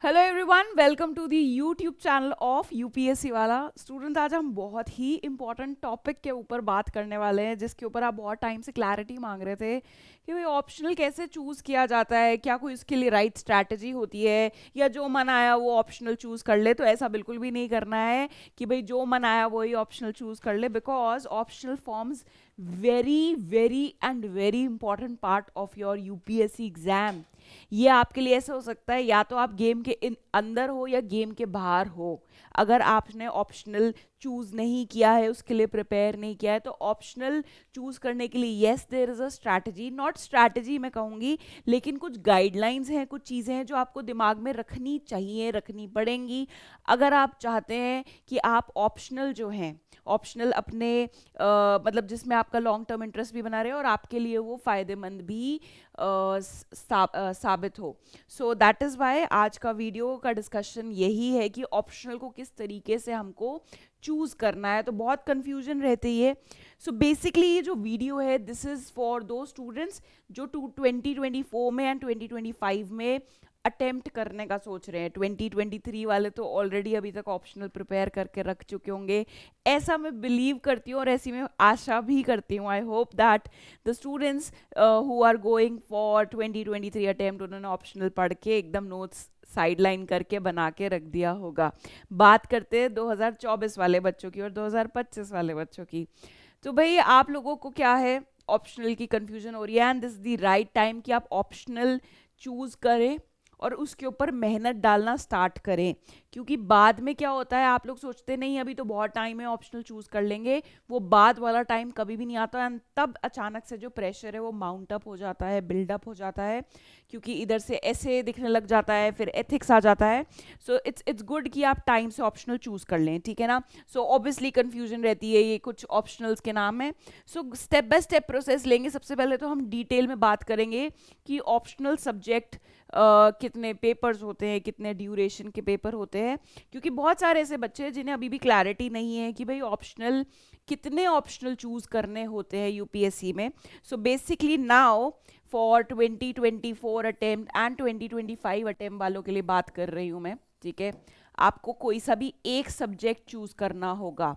Hello everyone, welcome to the YouTube channel of UPSC वाला। Students, आज हम बहुत ही इंपॉर्टेंट टॉपिक के ऊपर बात करने वाले हैं, जिसके ऊपर आप बहुत टाइम से क्लैरिटी मांग रहे थे कि भाई ऑप्शनल कैसे चूज़ किया जाता है, क्या कोई उसके लिए राइट स्ट्रैटेजी होती है या जो मन आया वो ऑप्शनल चूज़ कर ले। तो ऐसा बिल्कुल भी नहीं करना है कि भाई जो मन आया वही ऑप्शनल चूज़ कर ले, because optional forms very very and very important part of your UPSC exam. ये आपके लिए ऐसा हो सकता है या तो आप गेम के अंदर हो या गेम के बाहर हो। अगर आपने ऑप्शनल चूज नहीं किया है, उसके लिए प्रिपेयर नहीं किया है, तो ऑप्शनल चूज करने के लिए yes there is a strategy, not strategy मैं कहूँगी, लेकिन कुछ गाइडलाइंस हैं, कुछ चीज़ें हैं जो आपको दिमाग में रखनी चाहिए, रखनी पड़ेंगी अगर आप चाहते हैं कि आप ऑप्शनल जो हैं, ऑप्शनल अपने मतलब जिसमें आपका लॉन्ग टर्म इंटरेस्ट भी बना रहे और आपके लिए वो फ़ायदेमंद भी साबित हो। सो दैट इज़ वाई आज का वीडियो का डिस्कशन यही है कि ऑप्शनल को किस तरीके से हमको चूज करना है। तो बहुत कंफ्यूजन रहती है। सो बेसिकली ये जो वीडियो है, दिस इज़ फॉर दो स्टूडेंट्स जो 2024 में एंड 2025 में अटेम्प्ट करने का सोच रहे हैं। 2023 वाले तो ऑलरेडी अभी तक ऑप्शनल प्रिपेयर करके रख चुके होंगे, ऐसा मैं बिलीव करती हूँ और ऐसी मैं आशा भी करती हूँ। I hope that the students who are going for 2023 attempt, उन्होंने ऑप्शनल पढ़ के एकदम नोट्स साइडलाइन करके बना के रख दिया होगा। बात करते हैं 2024 वाले बच्चों की और 2025 वाले बच्चों की। तो भाई आप लोगों को क्या है, ऑप्शनल की कंफ्यूजन हो रही है, and this the right time कि आप ऑप्शनल चूज करें और उसके ऊपर मेहनत डालना स्टार्ट करें। क्योंकि बाद में क्या होता है, आप लोग सोचते नहीं अभी तो बहुत टाइम है, ऑप्शनल चूज कर लेंगे, वो बाद वाला टाइम कभी भी नहीं आता, एंड तब अचानक से जो प्रेशर है वो माउंट अप हो जाता है, बिल्डअप हो जाता है, क्योंकि इधर से ऐसे दिखने लग जाता है, फिर एथिक्स आ जाता है। सो इट्स गुड कि आप टाइम से ऑप्शनल चूज कर लें, ठीक है ना। सो ऑब्वियसली कंफ्यूजन रहती है, ये कुछ ऑप्शनल्स के नाम है। So step by step process लेंगे। सबसे पहले तो हम डिटेल में बात करेंगे कि ऑप्शनल सब्जेक्ट कितने पेपर्स होते हैं, कितने ड्यूरेशन के पेपर होते हैं, क्योंकि बहुत सारे ऐसे बच्चे हैं जिन्हें अभी भी क्लैरिटी नहीं है कि भाई ऑप्शनल कितने ऑप्शनल चूज करने होते हैं यूपीएससी में। So basically now for 2024 attempt and 2025 attempt वालों के लिए बात कर रही हूँ मैं, ठीक है। आपको कोई सा भी एक सब्जेक्ट चूज करना होगा।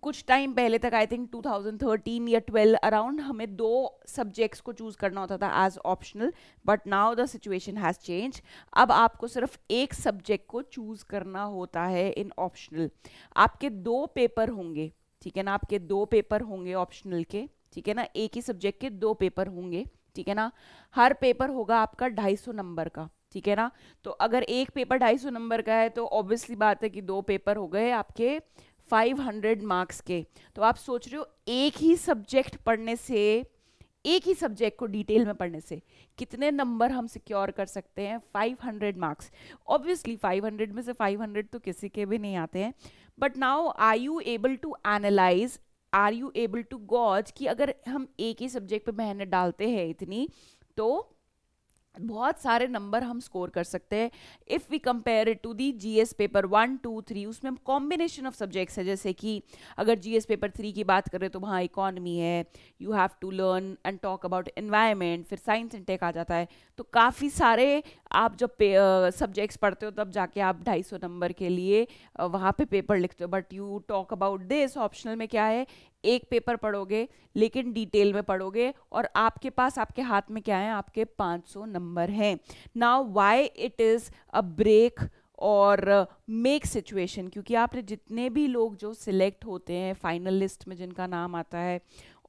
कुछ टाइम पहले तक, आई थिंक 2013 या 12 अराउंड, हमें दो सब्जेक्ट्स को चूज करना होता था as optional, but now the situation has change. अब आपको सिर्फ एक सब्जेक्ट को चूज करना होता है इन ऑप्शनल। आपके दो पेपर होंगे, ठीक है ना, आपके दो पेपर होंगे ऑप्शनल के, ठीक है ना, एक ही सब्जेक्ट के दो पेपर होंगे, ठीक है ना। हर पेपर होगा आपका 250 नंबर का, ठीक है ना। तो अगर एक पेपर 250 नंबर का है तो ऑब्वियसली बात है कि दो पेपर हो गए आपके 500 मार्क्स के। तो आप सोच रहे हो एक ही सब्जेक्ट पढ़ने से, एक ही सब्जेक्ट को डिटेल में पढ़ने से कितने नंबर हम सिक्योर कर सकते हैं? 500 मार्क्स। ऑब्वियसली 500 में से 500 तो किसी के भी नहीं आते हैं, but now are you able to analyse, are you able to gauge कि अगर हम एक ही सब्जेक्ट पे मेहनत डालते हैं इतनी, तो बहुत सारे नंबर हम स्कोर कर सकते हैं। If we compare it to the GS paper 1, 2, 3, उसमें कॉम्बिनेशन ऑफ सब्जेक्ट्स है। जैसे कि अगर जीएस पेपर 3 की बात करें तो वहाँ इकोनॉमी है, you have to learn and talk about environment, फिर साइंस एंड टेक आ जाता है। तो काफ़ी सारे आप जब सब्जेक्ट्स पढ़ते हो तब जाके आप 250 नंबर के लिए वहाँ पे पेपर लिखते हो। But you talk about this optional में क्या है, एक पेपर पढ़ोगे लेकिन डिटेल में पढ़ोगे, और आपके पास, आपके हाथ में क्या है, आपके 500 नंबर हैं। Now why it is a break और मेक सिचुएशन, क्योंकि आपने जितने भी लोग जो सिलेक्ट होते हैं फाइनल लिस्ट में, जिनका नाम आता है,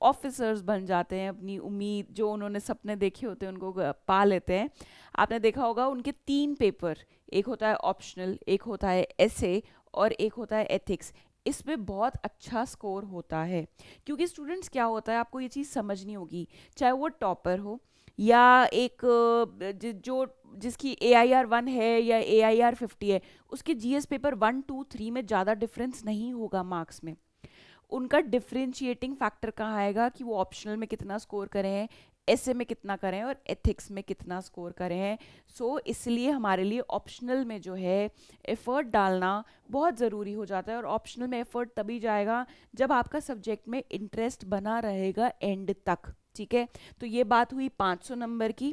ऑफिसर्स बन जाते हैं, अपनी उम्मीद जो उन्होंने सपने देखे होते हैं उनको पा लेते हैं। आपने देखा होगा उनके 3 पेपर, एक होता है ऑप्शनल, एक होता है एसे और एक होता है एथिक्स। इसमें बहुत अच्छा स्कोर होता है, क्योंकि स्टूडेंट्स क्या होता है, आपको ये चीज़ समझनी होगी, चाहे वो टॉपर हो या एक जो जिसकी AIR 1 है या AIR 50 है, उसके जीएस पेपर 1, 2, 3 में ज़्यादा डिफरेंस नहीं होगा मार्क्स में। उनका डिफरेंशिएटिंग फैक्टर कहाँ आएगा कि वो ऑप्शनल में कितना स्कोर करे हैं, ऐसे में कितना करें और एथिक्स में कितना स्कोर करें हैं। सो इसलिए हमारे लिए ऑप्शनल में जो है एफर्ट डालना बहुत ज़रूरी हो जाता है, और ऑप्शनल में एफर्ट तभी जाएगा जब आपका सब्जेक्ट में इंटरेस्ट बना रहेगा एंड तक, ठीक है। तो ये बात हुई 500 नंबर की।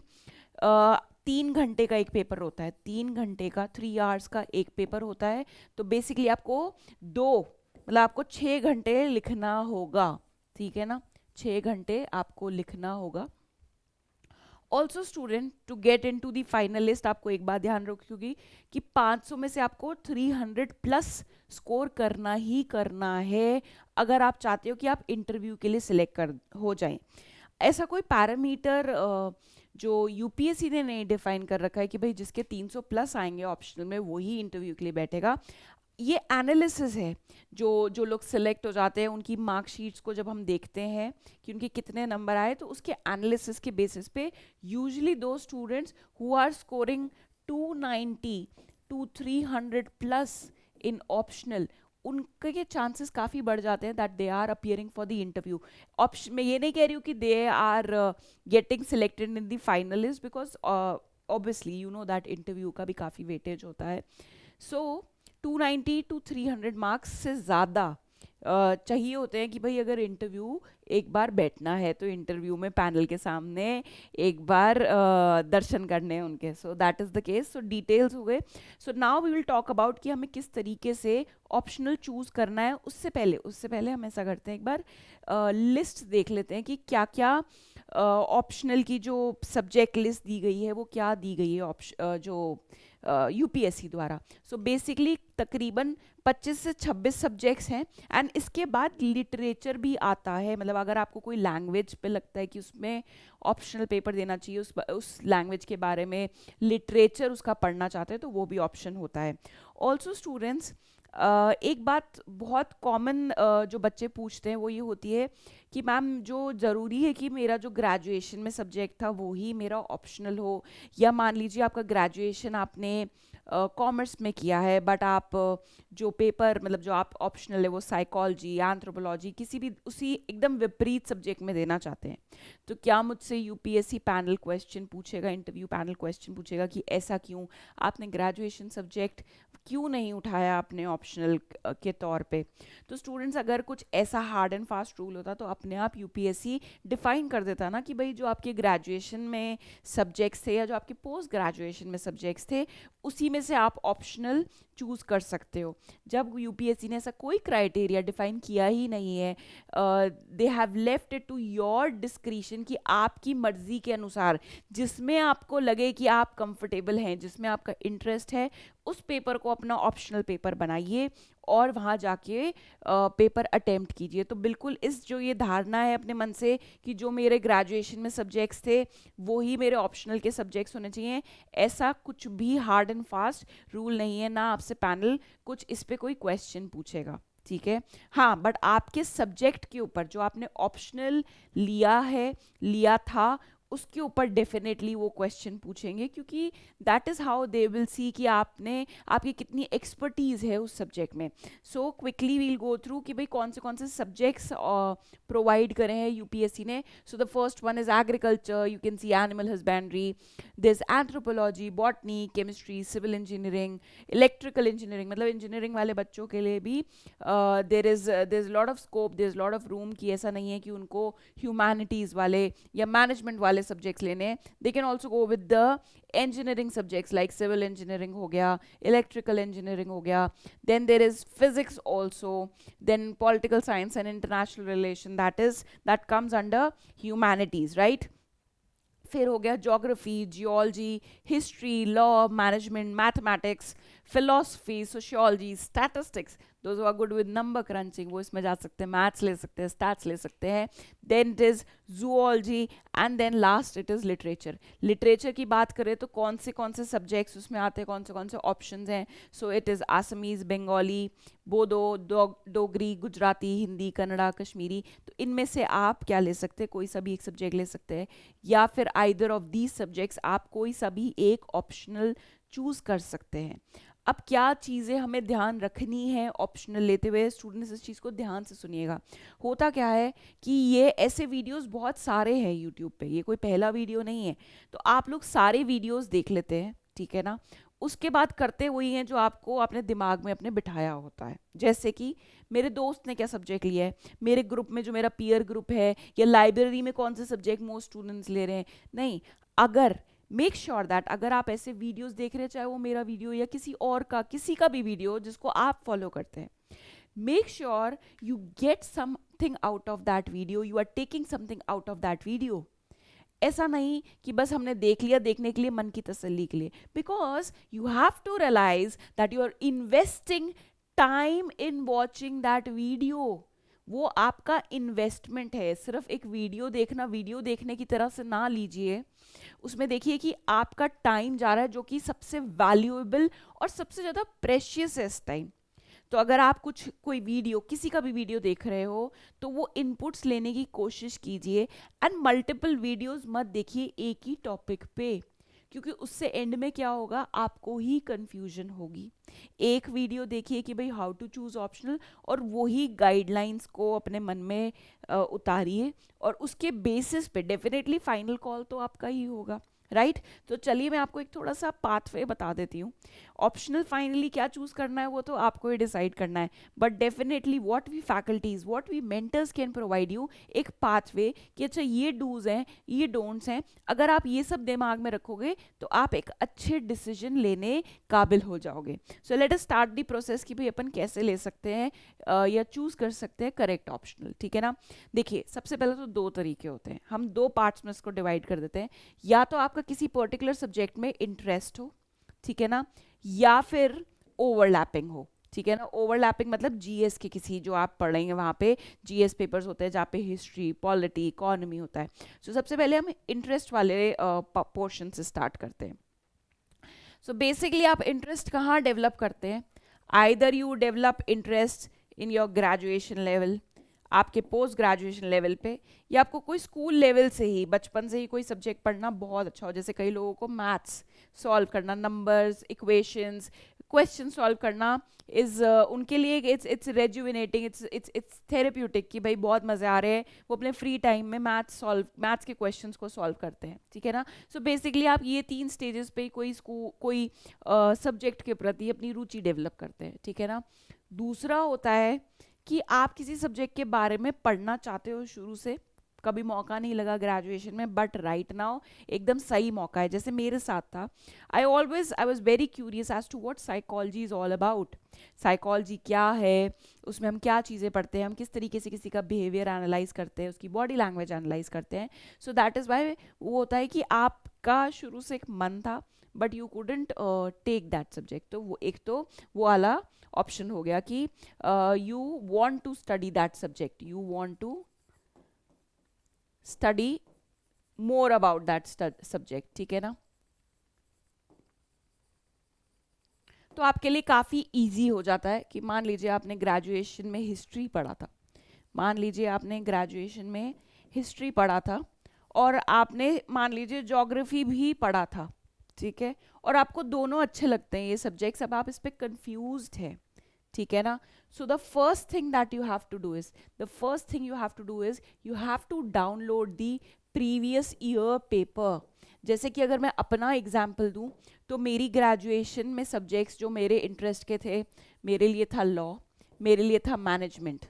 3 घंटे का एक पेपर होता है, 3 घंटे का 3 आवर्स का एक पेपर होता है। तो बेसिकली आपको मतलब आपको 6 घंटे लिखना होगा, ठीक है ना, 6 घंटे आपको लिखना होगा। Also student to get into the finalist, आपको एक बात ध्यान रखोगी कि 500 में से आपको 300 प्लस स्कोर करना ही करना है अगर आप चाहते हो कि आप इंटरव्यू के लिए सिलेक्ट कर हो जाएं। ऐसा कोई पैरामीटर जो यूपीएससी ने नहीं डिफाइन कर रखा है कि भाई जिसके 300 प्लस आएंगे ऑप्शनल में वही इंटरव्यू के लिए बैठेगा। ये एनालिसिस है, जो जो लोग सिलेक्ट हो जाते हैं उनकी मार्कशीट्स को जब हम देखते हैं कि उनके कितने नंबर आए, तो उसके एनालिसिस के बेसिस पे यूजुअली दो students who are scoring 290 to 300 plus in optional, उनके चांसेस काफ़ी बढ़ जाते हैं that they are appearing for the interview. Option मैं ये नहीं कह रही हूँ कि they are getting selected in the finalist, because obviously you know that interview का भी काफ़ी वेटेज होता है। सो 290 टू 300 मार्क्स से ज़्यादा चाहिए होते हैं कि भाई अगर इंटरव्यू एक बार बैठना है तो इंटरव्यू में पैनल के सामने एक बार दर्शन करने हैं उनके। So that is the case. So details हो गए। So now we will talk about कि हमें किस तरीके से ऑप्शनल चूज़ करना है। उससे पहले हम ऐसा करते हैं, एक बार लिस्ट देख लेते हैं कि क्या क्या ऑप्शनल की जो सब्जेक्ट लिस्ट दी गई है वो क्या दी गई है जो यूपीएससी द्वारा। सो बेसिकली तकरीबन 25 से 26 सब्जेक्ट्स हैं एंड इसके बाद लिटरेचर भी आता है। मतलब अगर आपको कोई लैंग्वेज पे लगता है कि उसमें ऑप्शनल पेपर देना चाहिए, उस लैंग्वेज के बारे में लिटरेचर उसका पढ़ना चाहते हैं तो वो भी ऑप्शन होता है। ऑल्सो स्टूडेंट्स एक बात बहुत कॉमन जो बच्चे पूछते हैं वो ये होती है कि मैम जो ज़रूरी है कि मेरा जो ग्रेजुएशन में सब्जेक्ट था वो ही मेरा ऑप्शनल हो, या मान लीजिए आपका ग्रेजुएशन आपने कॉमर्स में किया है बट आप जो पेपर मतलब जो आप ऑप्शनल है वो साइकोलॉजी, एंथ्रोपोलॉजी, किसी भी उसी एकदम विपरीत सब्जेक्ट में देना चाहते हैं, तो क्या मुझसे यूपीएससी पैनल क्वेश्चन पूछेगा, इंटरव्यू पैनल क्वेश्चन पूछेगा कि ऐसा क्यों, आपने ग्रेजुएशन सब्जेक्ट क्यों नहीं उठाया अपने ऑप्शनल के तौर पे। तो स्टूडेंट्स अगर कुछ ऐसा हार्ड एंड फास्ट रूल होता तो अपने आप यूपीएससी डिफाइन कर देता ना कि भाई जो आपके ग्रेजुएशन में सब्जेक्ट्स थे या जो आपके पोस्ट ग्रेजुएशन में सब्जेक्ट्स थे उसी में से आप ऑप्शनल चूज कर सकते हो। जब यूपीएससी ने ऐसा कोई क्राइटेरिया डिफाइन किया ही नहीं है, they have left it to your discretion कि आपकी मर्जी के अनुसार जिसमें आपको लगे कि आप कंफर्टेबल हैं, जिसमें आपका इंटरेस्ट है, उस पेपर को अपना ऑप्शनल पेपर बनाइए और वहाँ जाके पेपर अटेम्प्ट कीजिए। तो बिल्कुल इस जो ये धारणा है अपने मन से कि जो मेरे ग्रेजुएशन में सब्जेक्ट्स थे वो ही मेरे ऑप्शनल के सब्जेक्ट्स होने चाहिए, ऐसा कुछ भी हार्ड एंड फास्ट रूल नहीं है, ना आपसे पैनल कुछ इस पे कोई क्वेश्चन पूछेगा, ठीक है। हाँ, बट आपके सब्जेक्ट के ऊपर जो आपने ऑप्शनल लिया था उसके ऊपर डेफिनेटली वो क्वेश्चन पूछेंगे, क्योंकि that is how they will see कि आपकी कितनी एक्सपर्टीज़ है उस सब्जेक्ट में। So quickly we'll go through कि भाई कौन से सब्जेक्ट्स प्रोवाइड करे हैं यूपीएससी ने। So the first one is agriculture, you can see animal husbandry, this anthropology, botany, chemistry, civil engineering, electrical engineering, मतलब इंजीनियरिंग वाले बच्चों के लिए भी there is lot of scope, there is lot of room कि ऐसा नहीं है कि उनको ह्यूमैनिटीज़ वाले या मैनेजमेंट वाले सब्जेक्ट्स लेने हैं। They can also go with the engineering subjects like civil engineering हो गया, electrical engineering हो गया, then there is physics also, then political science and international relation, that comes under humanities, right? फिर हो गया geography, geology, history, law, management, mathematics, philosophy, sociology, statistics, those are good with number crunching, वो इसमें जा सकते हैं, maths ले सकते हैं, स्टैट्स ले सकते हैं, then it is zoology and then last it is literature. Literature की बात करें तो कौन से सब्जेक्ट्स उसमें आते हैं, कौन से ऑप्शंस हैं। So it is Assamese, Bengali, Bodo, Dogri, Gujarati, Hindi, Kannada, Kashmiri. तो इनमें से आप क्या ले सकते हैं, कोई सा भी एक सब्जेक्ट ले सकते हैं, या फिर आइदर ऑफ दीज सब्जेक्ट्स आप कोई सा भी एक ऑप्शनल चूज़ कर सकते हैं। अब क्या चीज़ें हमें ध्यान रखनी है ऑप्शनल लेते हुए, स्टूडेंट्स इस चीज़ को ध्यान से सुनिएगा। होता क्या है कि ये ऐसे वीडियोस बहुत सारे हैं यूट्यूब पे, ये कोई पहला वीडियो नहीं है, तो आप लोग सारे वीडियोस देख लेते हैं, ठीक है ना। उसके बाद करते वही हैं जो आपको अपने दिमाग में अपने बिठाया होता है, जैसे कि मेरे दोस्त ने क्या सब्जेक्ट लिया है, मेरे ग्रुप में जो मेरा पीयर ग्रुप है, या लाइब्रेरी में कौन से सब्जेक्ट मोस्ट स्टूडेंट्स ले रहे हैं। नहीं, अगर मेक श्योर दैट अगर आप ऐसे वीडियोस देख रहे हैं, चाहे वो मेरा वीडियो या किसी और का, किसी का भी वीडियो जिसको आप फॉलो करते हैं, make sure you get something out of that video, you are taking something out of that video. ऐसा नहीं कि बस हमने देख लिया देखने के लिए, मन की तसल्ली के लिए, because you have to realise that you are investing time in watching that video. वो आपका इन्वेस्टमेंट है. सिर्फ एक वीडियो देखना वीडियो देखने की तरह से ना लीजिए, उसमें देखिए कि आपका टाइम जा रहा है, जो कि सबसे वैल्यूएबल और सबसे ज़्यादा प्रेशियस है इस टाइम. तो अगर आप कोई वीडियो, किसी का भी वीडियो देख रहे हो, तो वो इनपुट्स लेने की कोशिश कीजिए. एंड मल्टीपल वीडियोस मत देखिए एक ही टॉपिक पे, क्योंकि उससे एंड में क्या होगा, आपको ही कंफ्यूजन होगी. एक वीडियो देखिए कि भाई हाउ टू चूज ऑप्शनल, और वही गाइडलाइंस को अपने मन में उतारिए, और उसके बेसिस पे डेफिनेटली फाइनल कॉल तो आपका ही होगा. राइट तो चलिए मैं आपको एक थोड़ा सा पाथवे बता देती हूँ. ऑप्शनल फाइनली क्या चूज करना है वो तो आपको ही डिसाइड करना है, but definitely what we faculties, what we mentors can provide you एक पाथवे कि अच्छा ये डूज हैं, ये डोंट्स हैं. अगर आप ये सब दिमाग में रखोगे तो आप एक अच्छे डिसीजन लेने काबिल हो जाओगे. So let us start the process कि भाई अपन कैसे ले सकते हैं या चूज कर सकते हैं करेक्ट ऑप्शनल. ठीक है ना. देखिए सबसे पहले तो दो तरीके होते हैं, हम दो पार्ट्स में इसको डिवाइड कर देते हैं. या तो आपका किसी पर्टिकुलर सब्जेक्ट में इंटरेस्ट हो, ठीक है ना, या फिर ओवरलैपिंग हो. ठीक है ना. ओवरलैपिंग मतलब जीएस के किसी, जो आप पढ़ेंगे वहाँ पे जीएस पेपर्स होते हैं जहाँ पे हिस्ट्री, पॉलिटी, इकोनॉमी होता है. सो सबसे पहले हम इंटरेस्ट वाले पोर्शन से स्टार्ट करते हैं. सो बेसिकली आप इंटरेस्ट कहाँ डेवलप करते हैं? Either you develop interest in your graduation level, आपके पोस्ट ग्रेजुएशन लेवल पे, या आपको कोई स्कूल लेवल से ही, बचपन से ही कोई सब्जेक्ट पढ़ना बहुत अच्छा हो. जैसे कई लोगों को मैथ्स सॉल्व करना, नंबर्स, इक्वेशंस, क्वेश्चन सॉल्व करना इज उनके लिए इट्स रेजुविनेटिंग, इट्स थेरेप्यूटिक, कि भाई बहुत मज़े आ रहे हैं, वो अपने फ्री टाइम में मैथ्स के क्वेश्चंस को सॉल्व करते हैं. ठीक है ना. सो बेसिकली आप ये 3 स्टेजेस पे कोई सब्जेक्ट के प्रति अपनी रुचि डेवलप करते हैं. ठीक है ना. दूसरा होता है कि आप किसी सब्जेक्ट के बारे में पढ़ना चाहते हो शुरू से, कभी मौका नहीं लगा ग्रेजुएशन में, बट राइट नाउ एकदम सही मौका है. जैसे मेरे साथ था, I was very curious as to what psychology is all about. Psychology क्या है, उसमें हम क्या चीज़ें पढ़ते हैं, हम किस तरीके से किसी का बिहेवियर एनालाइज करते हैं, उसकी बॉडी लैंग्वेज एनालाइज करते हैं. सो दैट इज़ वाई वो होता है कि आपका शुरू से एक मन था, but you couldn't take that subject. तो वो एक तो वो वाला ऑप्शन हो गया कि you want to study that subject, you want to study more about that subject. ठीक है ना. तो आपके लिए काफ़ी इजी हो जाता है कि मान लीजिए आपने ग्रेजुएशन में हिस्ट्री पढ़ा था, मान लीजिए आपने ग्रेजुएशन में हिस्ट्री पढ़ा था, और आपने मान लीजिए ज्योग्राफी भी पढ़ा था. ठीक है. और आपको दोनों अच्छे लगते हैं ये सब्जेक्ट्स, अब आप इस पर कंफ्यूज्ड हैं. ठीक है ना. So the first thing that you have to do is you have to download the previous year paper. जैसे कि अगर मैं अपना एग्जाम्पल दूं, तो मेरी ग्रेजुएशन में सब्जेक्ट्स जो मेरे इंटरेस्ट के थे, मेरे लिए था लॉ, मेरे लिए था मैनेजमेंट.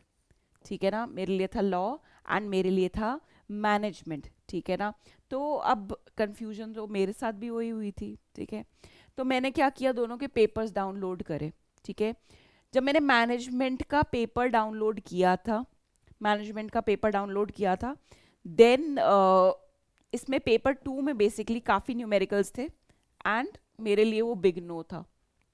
ठीक है ना. मेरे लिए था लॉ एंड मेरे लिए था मैनेजमेंट. ठीक है ना. तो अब कंफ्यूजन तो मेरे साथ भी वही हुई थी. ठीक है. तो मैंने क्या किया, दोनों के पेपर्स डाउनलोड करे. ठीक है. जब मैंने मैनेजमेंट का पेपर डाउनलोड किया था, देन इसमें पेपर 2 में बेसिकली काफ़ी न्यूमेरिकल्स थे, एंड मेरे लिए वो बिग नो था.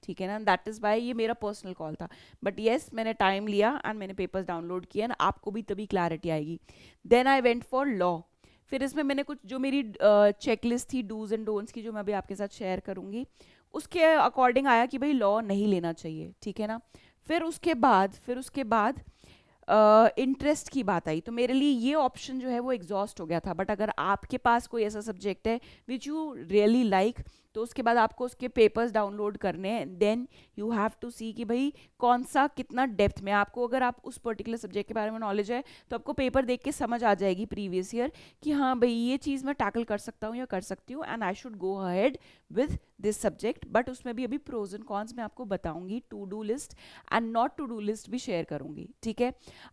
ठीक है ना. दैट इज़ वाई ये मेरा पर्सनल कॉल था, बट येस मैंने टाइम लिया एंड मैंने पेपर्स डाउनलोड किए, एंड आपको भी तभी क्लैरिटी आएगी. Then I went for law. फिर इसमें मैंने कुछ जो मेरी चेकलिस्ट थी डूज एंड डोंट्स की, जो मैं अभी आपके साथ शेयर करूँगी, उसके अकॉर्डिंग आया कि भाई लॉ नहीं लेना चाहिए. ठीक है ना. फिर उसके बाद इंटरेस्ट की बात आई, तो मेरे लिए ये ऑप्शन जो है वो एग्जॉस्ट हो गया था. बट अगर आपके पास कोई ऐसा सब्जेक्ट है विच यू रियली लाइक, तो उसके बाद आपको उसके पेपर्स डाउनलोड करने हैं, देन यू हैव टू सी कि भाई कौन सा कितना डेप्थ में आपको, अगर आप उस पर्टिकुलर सब्जेक्ट के बारे में नॉलेज है तो आपको पेपर देख के समझ आ जाएगी प्रीवियस ईयर कि हाँ भाई ये चीज़ मैं टैकल कर सकता हूँ या कर सकती हूँ, and I should go ahead with this subject. But उसमें भी अभी प्रोज एंड कॉन्स मैं आपको बताऊंगी, to do list and not to do list भी शेयर करूंगी, ठीक है।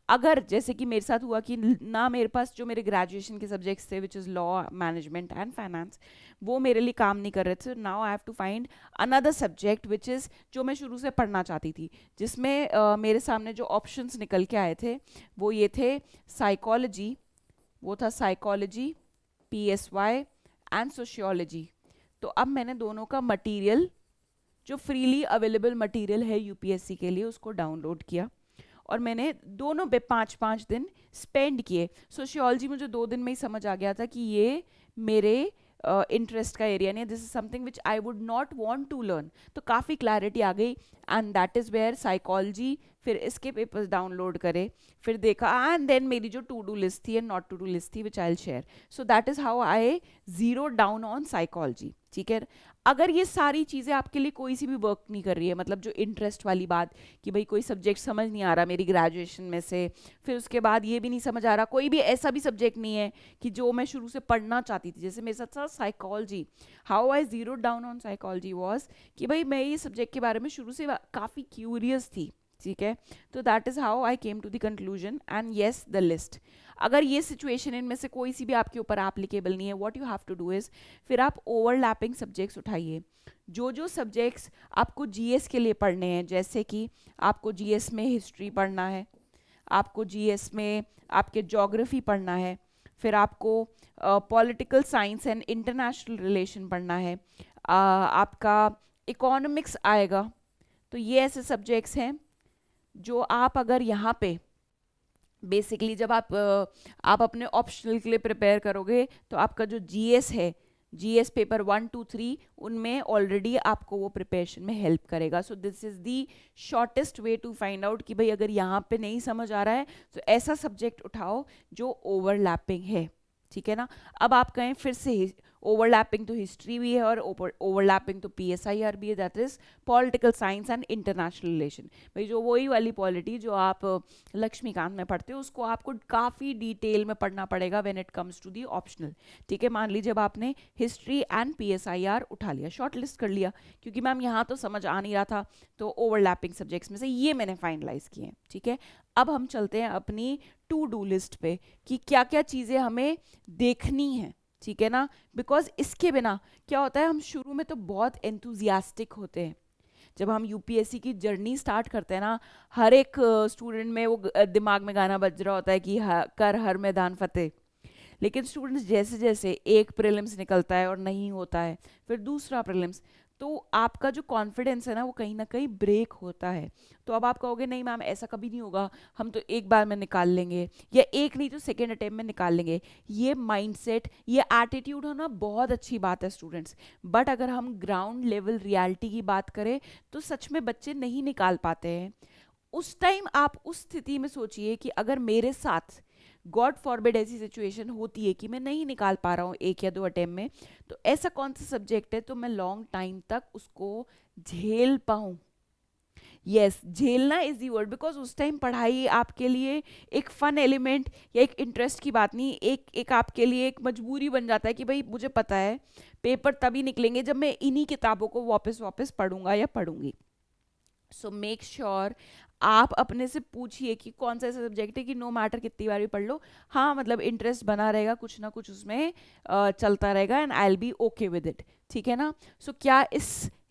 अगर जैसे कि मेरे साथ हुआ कि ना मेरे पास जो मेरे ग्रेजुएशन के सब्जेक्ट्स थे which is law, management and finance, वो मेरे लिए काम नहीं कर रहे थे, now I have to find another subject which is जो मैं शुरू से पढ़ना चाहती थी, जिसमें मेरे सामने जो ऑप्शंस निकल के आए थे वो ये थे साइकोलॉजी, वो था साइकोलॉजी, PSY एंड सोशियोलॉजी। तो अब मैंने दोनों का मटेरियल, जो फ्रीली अवेलेबल मटेरियल है यूपीएससी के लिए, उसको डाउनलोड किया और मैंने दोनों पे 5-5 दिन स्पेंड किए। सोशियोलॉजी मुझे 2 दिन में ही समझ आ गया था कि ये मेरे इंटरेस्ट का एरिया नहीं है, this is something which I would not want to learn, तो काफ़ी क्लैरिटी आ गई, and that is where psychology, फिर इसके पेपर्स डाउनलोड करे, फिर देखा, एंड देन मेरी जो टू डू लिस्ट थी and not to do list थी which I will share. So that is how I zero down on psychology, ठीक है। अगर ये सारी चीज़ें आपके लिए कोई सी भी वर्क नहीं कर रही है, मतलब जो इंटरेस्ट वाली बात कि भाई कोई सब्जेक्ट समझ नहीं आ रहा मेरी ग्रेजुएशन में से, फिर उसके बाद ये भी नहीं समझ आ रहा, कोई भी ऐसा भी सब्जेक्ट नहीं है कि जो मैं शुरू से पढ़ना चाहती थी, जैसे मेरे साथ था psychology, how I zero down on psychology was कि भाई मैं ये सब्जेक्ट के बारे में शुरू से काफ़ी क्यूरियस थी, ठीक है। तो that is how I came to the conclusion and yes the list. अगर ये सिचुएशन इनमें से कोई सी भी आपके ऊपर एप्लीकेबल नहीं है, what you have to do is फिर आप ओवरलैपिंग सब्जेक्ट्स उठाइए। जो जो सब्जेक्ट्स आपको जीएस के लिए पढ़ने हैं, जैसे कि आपको जीएस में हिस्ट्री पढ़ना है, आपको जीएस में आपके ज्योग्राफी पढ़ना है, फिर आपको political science and international relation पढ़ना है, आपका इकोनॉमिक्स आएगा, तो ये ऐसे सब्जेक्ट्स हैं जो आप अगर यहाँ पे बेसिकली जब आप अपने ऑप्शनल के लिए प्रिपेयर करोगे तो आपका जो जीएस है, जीएस पेपर 1, 2, 3, उनमें ऑलरेडी आपको वो प्रिपरेशन में हेल्प करेगा। So this is the shortest way to find out कि भाई अगर यहाँ पे नहीं समझ आ रहा है तो ऐसा सब्जेक्ट उठाओ जो ओवरलैपिंग है, ठीक है ना। अब आप कहें फिर से ओवरलैपिंग तो हिस्ट्री भी है और ओवरलैपिंग तो PSIR भी है, that is political science and international relation. भाई जो वही वाली पॉलिटी जो आप लक्ष्मीकांत में पढ़ते हो उसको आपको काफ़ी डिटेल में पढ़ना पड़ेगा when it comes to the optional, ठीक है। मान लीजिए अब आपने हिस्ट्री एंड PSIR उठा लिया, शॉर्ट लिस्ट कर लिया, क्योंकि मैम यहाँ तो समझ आ नहीं रहा था, तो ओवरलैपिंग सब्जेक्ट्स में से ये मैंने फाइनलाइज किए हैं, ठीक है। अब हम चलते हैं अपनी टू डू लिस्ट पे कि क्या क्या चीज़ें हमें देखनी है, ठीक है ना। बिकॉज इसके बिना क्या होता है, हम शुरू में तो बहुत एंथुजियास्टिक होते हैं, जब हम यूपीएससी की जर्नी स्टार्ट करते हैं ना, हर एक स्टूडेंट में वो दिमाग में गाना बज रहा होता है कि कर हर मैदान फतेह। लेकिन स्टूडेंट्स जैसे जैसे एक प्रीलिम्स निकलता है और नहीं होता है, फिर दूसरा प्रीलिम्स, तो आपका जो कॉन्फिडेंस है ना वो कहीं ना कहीं ब्रेक होता है। तो अब आप कहोगे नहीं मैम ऐसा कभी नहीं होगा, हम तो एक बार में निकाल लेंगे, या एक नहीं तो सेकेंड अटेम्प्ट में निकाल लेंगे। ये माइंडसेट, ये एटीट्यूड होना बहुत अच्छी बात है स्टूडेंट्स, बट अगर हम ग्राउंड लेवल रियलिटी की बात करें तो सच में बच्चे नहीं निकाल पाते हैं। उस टाइम आप उस स्थिति में सोचिए कि अगर मेरे साथ गॉड फॉरबिड ऐसी सिचुएशन होती है कि मैं नहीं निकाल पा रहा हूँ 1 या 2 अटेम्प्ट में, तो ऐसा कौन सा सब्जेक्ट है तो मैं लॉन्ग टाइम तक उसको झेल पाऊँ। यस, झेलना इज दी वर्ड, बिकॉज उस टाइम पढ़ाई आपके लिए एक फन एलिमेंट या एक इंटरेस्ट की बात नहीं, एक आपके लिए एक मजबूरी बन जाता है कि भाई मुझे पता है पेपर तभी निकलेंगे जब मैं इन्हीं किताबों को वापस वापस पढ़ूंगा या पढ़ूंगी। सो मेक श्योर आप अपने से पूछिए कि कौन सा ऐसा सब्जेक्ट है कि नो मैटर कितनी बार भी पढ़ लो, हाँ मतलब इंटरेस्ट बना रहेगा, कुछ ना कुछ उसमें चलता रहेगा, and I will be okay with it, ठीक है ना। सो क्या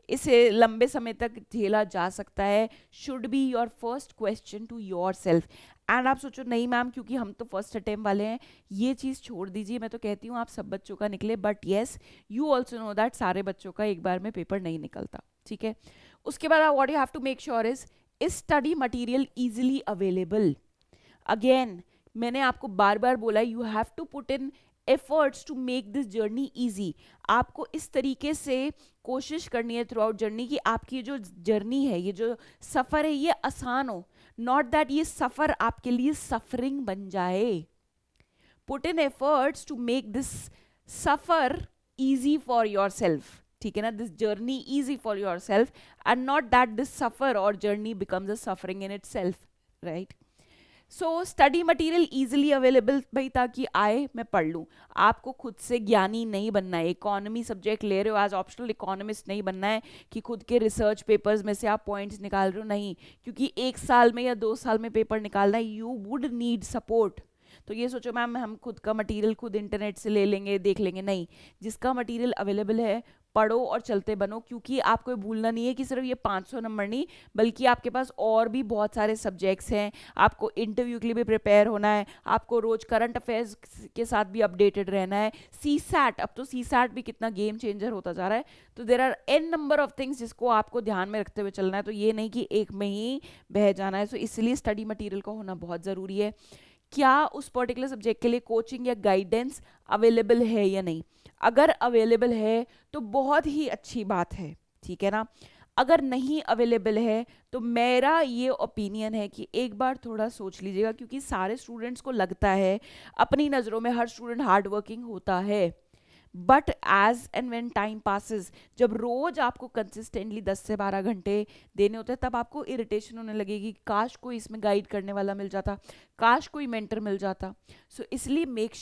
इसे लंबे समय तक झेला जा सकता है, should be your first question to yourself. एंड आप सोचो नहीं मैम क्योंकि हम तो फर्स्ट अटेम्प्ट वाले हैं, ये चीज़ छोड़ दीजिए, मैं तो कहती हूँ आप सब बच्चों का निकले, but yes you also know that सारे बच्चों का एक बार में पेपर नहीं निकलता, ठीक है। उसके बाद what you have to make sure is study material easily available. Again मैंने आपको बार बार बोला you have to put in efforts to make this journey easy. आपको इस तरीके से कोशिश करनी है थ्रू आउट जर्नी कि आपकी जो जर्नी है, ये जो सफ़र है, ये आसान हो, नॉट दैट ये सफ़र आपके लिए सफरिंग बन जाए। Put in efforts to make this सफ़र easy for yourself, ठीक है ना, this journey easy for yourself and not that this सफर और journey becomes a suffering in itself, right. So study material easily available भाई, ताकि आए मैं पढ़ लूँ। आपको खुद से ज्ञानी नहीं बनना है, इकोनॉमी सब्जेक्ट ले रहे हो एज ऑप्शनल इकोनॉमिस्ट नहीं बनना है कि खुद के रिसर्च पेपर्स में से आप पॉइंट्स निकाल रहे हो, नहीं, क्योंकि 1 साल में या 2 साल में पेपर निकालना है, यू वुड नीड सपोर्ट। तो ये सोचो मैम हम खुद का मटेरियल खुद इंटरनेट से ले लेंगे देख लेंगे, नहीं, जिसका मटेरियल अवेलेबल है पढ़ो और चलते बनो, क्योंकि आपको भूलना नहीं है कि सिर्फ ये 500 नंबर नहीं, बल्कि आपके पास और भी बहुत सारे सब्जेक्ट्स हैं, आपको इंटरव्यू के लिए भी प्रिपेयर होना है, आपको रोज करंट अफेयर्स के साथ भी अपडेटेड रहना है, सी सैट, अब तो सी सैट भी कितना गेम चेंजर होता जा रहा है। तो there are a number of things जिसको आपको ध्यान में रखते हुए चलना है, तो ये नहीं कि एक में ही बह जाना है। सो इसलिए स्टडी मटीरियल का होना बहुत ज़रूरी है। क्या उस पर्टिकुलर सब्जेक्ट के लिए कोचिंग या गाइडेंस अवेलेबल है या नहीं, अगर अवेलेबल है तो बहुत ही अच्छी बात है, ठीक है ना। अगर नहीं अवेलेबल है तो मेरा ये ओपिनियन है कि एक बार थोड़ा सोच लीजिएगा, क्योंकि सारे स्टूडेंट्स को लगता है, अपनी नज़रों में हर स्टूडेंट हार्ड वर्किंग होता है, but as and when time passes, जब रोज आपको कंसिस्टेंटली 10 से 12 घंटे देने होते हैं, तब आपको इरिटेशन होने लगेगी, काश कोई इसमें गाइड करने वाला मिल जाता, काश कोई मेंटर मिल जाता। सो इसलिए मेक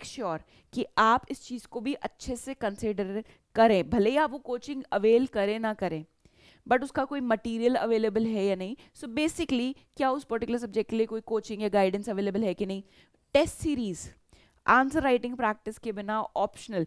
श्योर कि आप इस चीज़ को भी अच्छे से कंसिडर करें, भले ही आप वो कोचिंग अवेल करें ना करें, बट उसका कोई मटेरियल अवेलेबल है या नहीं। सो बेसिकली क्या उस पर्टिकुलर सब्जेक्ट के लिए कोई कोचिंग या गाइडेंस अवेलेबल है कि नहीं। Test series, answer writing practice के बिना ऑप्शनल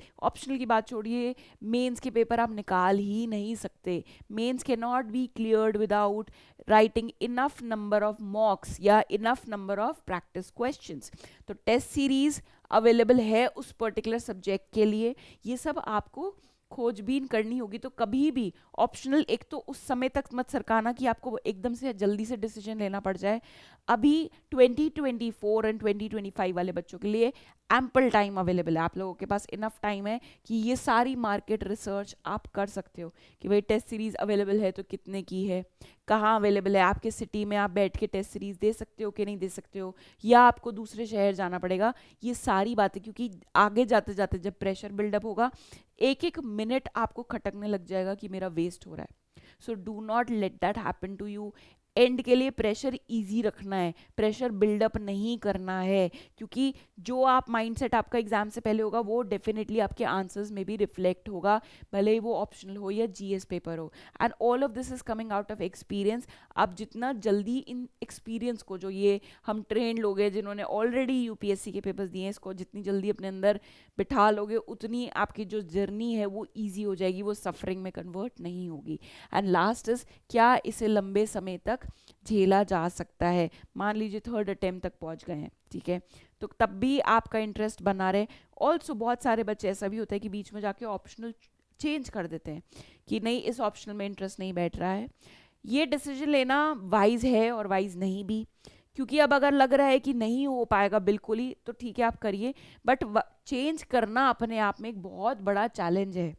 की बात छोड़िए, मेंस के पेपर आप निकाल ही नहीं सकते। Mains can not be cleared without writing enough number of mocks या enough number of practice questions. तो टेस्ट सीरीज अवेलेबल है उस पर्टिकुलर सब्जेक्ट के लिए, ये सब आपको खोजबीन करनी होगी। तो कभी भी ऑप्शनल एक तो उस समय तक मत सरकाना कि आपको एकदम से जल्दी से डिसीजन लेना पड़ जाए। अभी 2024 एंड 2025 वाले बच्चों के लिए एम्पल टाइम अवेलेबल है, आप लोगों के पास इनफ टाइम है कि ये सारी मार्केट रिसर्च आप कर सकते हो कि भाई टेस्ट सीरीज अवेलेबल है तो कितने की है, कहाँ अवेलेबल है, आपके सिटी में आप बैठ के टेस्ट सीरीज दे सकते हो कि नहीं दे सकते हो, या आपको दूसरे शहर जाना पड़ेगा। ये सारी बातें, क्योंकि आगे जाते जाते जब प्रेशर बिल्डअप होगा, एक एक मिनट आपको खटकने लग जाएगा कि मेरा वेस्ट हो रहा है। So do not let that happen to you. End के लिए प्रेशर इजी रखना है, प्रेशर बिल्डअप नहीं करना है, क्योंकि जो आप माइंडसेट आपका एग्जाम से पहले होगा वो डेफिनेटली आपके आंसर्स में भी रिफ्लेक्ट होगा, भले ही वो ऑप्शनल हो या जीएस पेपर हो। And all of this is coming out of experience. आप जितना जल्दी इन एक्सपीरियंस को, जो ये हम ट्रेन लोग हैं जिन्होंने ऑलरेडी यूपीएससी के पेपर्स दिए हैं, इसको जितनी जल्दी अपने अंदर बिठा लोगे, उतनी आपकी जो जर्नी है वो ईजी हो जाएगी, वो सफरिंग में कन्वर्ट नहीं होगी। एंड लास्ट इज, क्या इसे लंबे समय तक झेला जा सकता है। मान लीजिए 3rd अटेम्प्ट तक पहुंच गए हैं, ठीक है, तो तब भी आपका इंटरेस्ट बना रहे। ऑल्सो बहुत सारे बच्चे ऐसा भी होता है कि बीच में जाके ऑप्शनल चेंज कर देते हैं कि नहीं इस ऑप्शनल में इंटरेस्ट नहीं बैठ रहा है। ये डिसीजन लेना वाइज है और वाइज नहीं भी, क्योंकि अब अगर लग रहा है कि नहीं हो पाएगा बिल्कुल ही, तो ठीक है आप करिए, बट चेंज करना अपने आप में एक बहुत बड़ा चैलेंज है,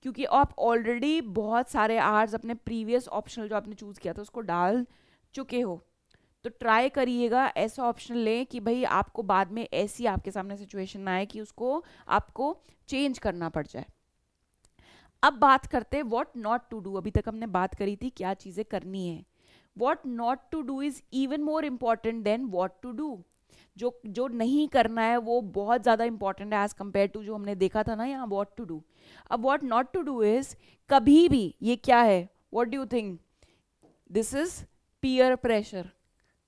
क्योंकि आप ऑलरेडी बहुत सारे आवर्स अपने प्रीवियस ऑप्शनल जो आपने चूज किया था उसको डाल चुके हो। तो ट्राई करिएगा ऐसा ऑप्शनल लें कि भाई आपको बाद में ऐसी आपके सामने सिचुएशन ना आए कि उसको आपको चेंज करना पड़ जाए। अब बात करते हैं व्हाट नॉट टू डू। अभी तक हमने बात करी थी क्या चीजें करनी है, what not to do is even more important than what to do. जो जो नहीं करना है वो बहुत ज़्यादा इंपॉर्टेंट है एज कंपेयर टू जो हमने देखा था ना यहाँ व्हाट टू डू। अब what not to do is, कभी भी ये क्या है, what do you think, this is peer pressure,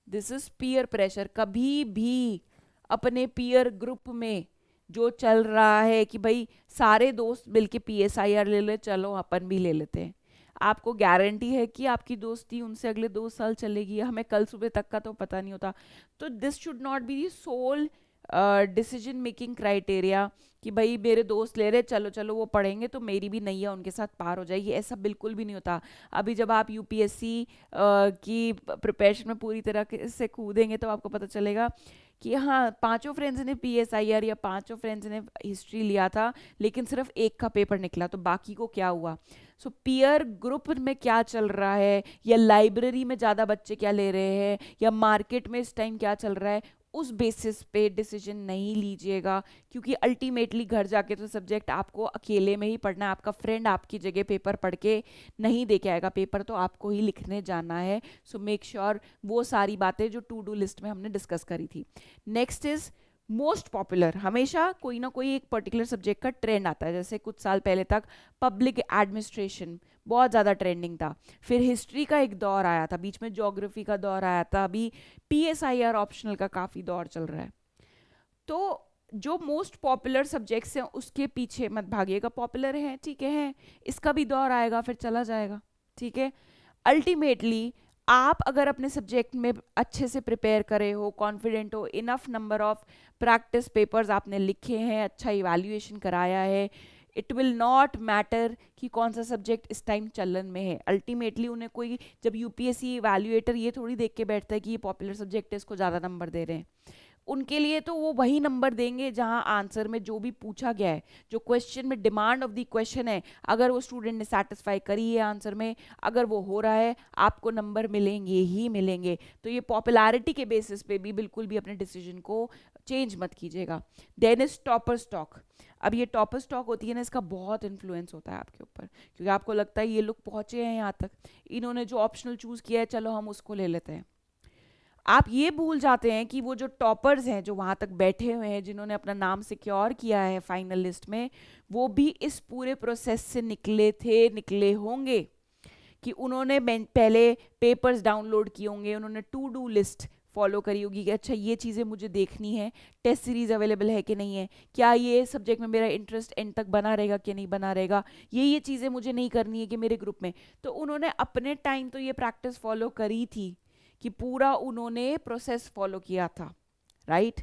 this is peer pressure. कभी भी अपने पीयर ग्रुप में जो चल रहा है कि भाई सारे दोस्त मिलके PSIR ले ले, चलो अपन भी ले लेते हैं, आपको गारंटी है कि आपकी दोस्ती उनसे अगले 2 साल चलेगी, हमें कल सुबह तक का तो पता नहीं होता। तो this should not be the sole decision making criteria कि भाई मेरे दोस्त ले रहे चलो चलो वो पढ़ेंगे तो मेरी भी नैया उनके साथ पार हो जाएगी, ऐसा बिल्कुल भी नहीं होता। अभी जब आप यूपीएससी की प्रिपरेशन में पूरी तरह से कूदेंगे तो आपको पता चलेगा कि हाँ 5 फ्रेंड्स ने PSIR या 5 फ्रेंड्स ने हिस्ट्री लिया था, लेकिन सिर्फ एक का पेपर निकला, तो बाकी को क्या हुआ। सो पीयर ग्रुप में क्या चल रहा है, या लाइब्रेरी में ज़्यादा बच्चे क्या ले रहे हैं, या मार्केट में इस टाइम क्या चल रहा है, उस बेसिस पे डिसीजन नहीं लीजिएगा, क्योंकि अल्टीमेटली घर जाके तो सब्जेक्ट आपको अकेले में ही पढ़ना है, आपका फ्रेंड आपकी जगह पेपर पढ़ के नहीं दे के आएगा, पेपर तो आपको ही लिखने जाना है। सो मेक श्योर वो सारी बातें जो टू डू लिस्ट में हमने डिस्कस करी थी। Next is most popular. हमेशा कोई ना कोई एक पर्टिकुलर सब्जेक्ट का ट्रेंड आता है, जैसे कुछ साल पहले तक पब्लिक एडमिनिस्ट्रेशन बहुत ज़्यादा ट्रेंडिंग था, फिर हिस्ट्री का एक दौर आया था, बीच में ज्योग्राफी का दौर आया था, अभी PSIR ऑप्शनल का काफ़ी दौर चल रहा है। तो जो मोस्ट पॉपुलर सब्जेक्ट्स हैं उसके पीछे मत भागिएगा, पॉपुलर है ठीक है, इसका भी दौर आएगा फिर चला जाएगा, ठीक है। अल्टीमेटली आप अगर अपने सब्जेक्ट में अच्छे से प्रिपेयर करे हो, कॉन्फिडेंट हो, enough number of practice papers आपने लिखे हैं, अच्छा इवैल्यूएशन कराया है, इट विल नॉट मैटर कि कौन सा सब्जेक्ट इस टाइम चलन में है। अल्टीमेटली उन्हें कोई, जब UPSC इवैल्यूएटर ये थोड़ी देख के बैठता है कि ये पॉपुलर सब्जेक्ट है इसको ज़्यादा नंबर दे रहे हैं, उनके लिए तो वो वही नंबर देंगे जहां आंसर में जो भी पूछा गया है, जो क्वेश्चन में डिमांड ऑफ द क्वेश्चन है, अगर वो स्टूडेंट ने सेटिस्फाई करी है आंसर में, अगर वो हो रहा है, आपको नंबर मिलेंगे ही मिलेंगे। तो ये पॉपुलैरिटी के बेसिस पे भी बिल्कुल भी अपने डिसीजन को चेंज मत कीजिएगा। Then is topper stock. अब ये टॉपर स्टॉक होती है ना, इसका बहुत इन्फ्लुएंस होता है आपके ऊपर, क्योंकि आपको लगता है ये लोग पहुंचे हैं यहाँ तक, इन्होंने जो ऑप्शनल चूज किया है चलो हम उसको ले लेते हैं। आप ये भूल जाते हैं कि वो जो टॉपर्स हैं जो वहाँ तक बैठे हुए हैं, जिन्होंने अपना नाम सिक्योर किया है फाइनल लिस्ट में, वो भी इस पूरे प्रोसेस से निकले थे, निकले होंगे, कि उन्होंने पहले पेपर्स डाउनलोड किए होंगे, उन्होंने टू डू लिस्ट फॉलो करी होगी कि अच्छा ये चीज़ें मुझे देखनी है, टेस्ट सीरीज अवेलेबल है कि नहीं है, क्या ये सब्जेक्ट में मेरा इंटरेस्ट एंड तक बना रहेगा कि नहीं बना रहेगा, ये चीज़ें मुझे नहीं करनी है कि मेरे ग्रुप में। तो उन्होंने अपने टाइम तो ये प्रैक्टिस फॉलो करी थी कि पूरा उन्होंने प्रोसेस फॉलो किया था, राइट।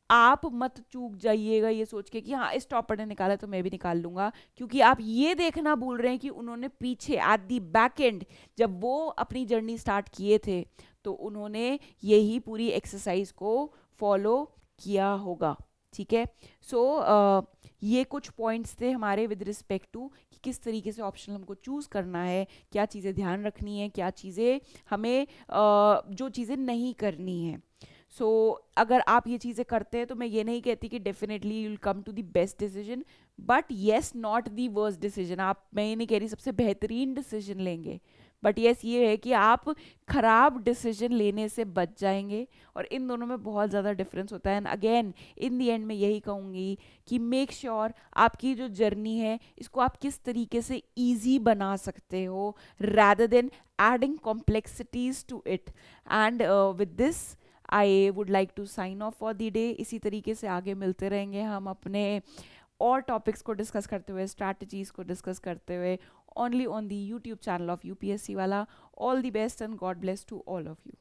आप मत चूक जाइएगा ये सोच के कि हाँ इस टॉपर ने निकाला तो मैं भी निकाल लूंगा, क्योंकि आप ये देखना भूल रहे हैं कि उन्होंने पीछे एट दी बैक एंड जब वो अपनी जर्नी स्टार्ट किए थे तो उन्होंने यही पूरी एक्सरसाइज को फॉलो किया होगा, ठीक है। सो ये कुछ पॉइंट्स थे हमारे विद रिस्पेक्ट टू कि किस तरीके से ऑप्शनल हमको चूज़ करना है, क्या चीज़ें ध्यान रखनी है, क्या चीज़ें हमें जो चीज़ें नहीं करनी है। सो अगर आप ये चीज़ें करते हैं तो मैं ये नहीं कहती कि definitely you will come to the best decision, but yes not the worst decision. आप, मैं ये नहीं कह रही सबसे बेहतरीन डिसीजन लेंगे, बट येस ये है कि आप खराब डिसीजन लेने से बच जाएंगे, और इन दोनों में बहुत ज़्यादा डिफरेंस होता है। And again in the and मैं यही कहूँगी कि मेक श्योर आपकी जो जर्नी है इसको आप किस तरीके से ईजी बना सकते हो, rather then adding complexities to it. And with this I would like to sign off for the day. इसी तरीके से आगे मिलते रहेंगे हम अपने और टॉपिक्स को डिस्कस करते हुए, स्ट्रैटेजीज को डिस्कस करते हुए, only on the YouTube channel of UPSC Wala. All the best and God bless to all of you.